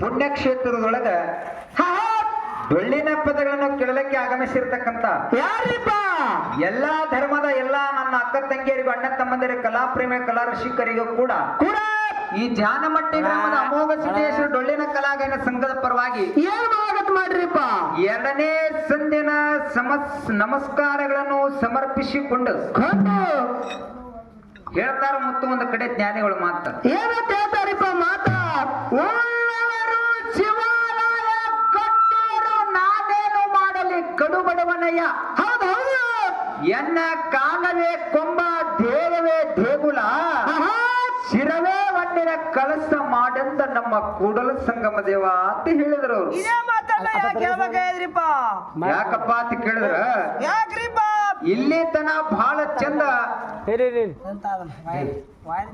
ಪುಣ್ಯಕ್ಷೇತ್ರದೊಳಗ ಡೊಳ್ಳಿನ ಪದಗಳನ್ನು ಕೇಳಲಿಕ್ಕೆ ಆಗಮಿಸಿರ್ತಕ್ಕಂತ ಯಾರಿಪ್ಪ ಎಲ್ಲಾ ಧರ್ಮದ ಎಲ್ಲಾ ನನ್ನ ಅಕ್ಕ ತಂಗಿಯರಿಗೂ ಅಣ್ಣ ತಮ್ಮಂದಿರ ಕಲಾಪ್ರೇಮಿ ಕಲಾ ರಸಿಕರಿಗೂ ಕೂಡ ಈ ಜಾನಮಟ್ಟಿ ಗ್ರಾಮದ ಅಮೋಘ ಸಿದ್ದೇಶ್ವರ ಡೊಳ್ಳಿನ ಕಲಾಗಾಯನ ಸಂಘದ ಪರವಾಗಿ ಏನ್ ಸ್ವಾಗತ ಮಾಡ್ರಿಪ್ಪ ಎರಡನೇ ಸಂದಿನ ನಮಸ್ಕಾರಗಳನ್ನು ಸಮರ್ಪಿಸಿಕೊಂಡು ಹೇಳ್ತಾರ ಮತ್ತು ಒಂದು ಕಡೆ ಜ್ಞಾನಿಗಳು ಮಾತ ಏನಂತ ಹೇಳ್ತಾರಿಪ್ಪ ಮಾತ ಉಳ್ಳವರು ಶಿವಾಲಯ ಕಟ್ಟೋರು ನಾನೇನು ಮಾಡಲಿ ಕಡು ಬಡವನಯ್ಯ ಹೌದು ಎನ್ನ ಕಾಲವೇ ಕೊಂಬ ದೇವವೇ ದೇಗುಲ ಶಿರವೇ ಒಣ್ಣಿನ ಕಳಸ ಮಾಡಂತ ನಮ್ಮ ಕೂಡಲ ಸಂಗಮ ದೇವ ಅಂತ ಹೇಳಿದ್ರು ಅವ್ರು. ಇದೇ ಮಾತನ್ನ ಯಾಕೆ ಹೇಳ್ಬೇಕಾದ್ರಿಪ್ಪ ಯಾಕಪ್ಪ ಅಂತ ಕೇಳಿದ್ರ ಯಾಕ್ರಿಪ್ಪ ಇಲ್ಲಿ ತನ ಬಹಳ ಚಂದ ಅಂತ ಅದನ್ನ ವಾಯ್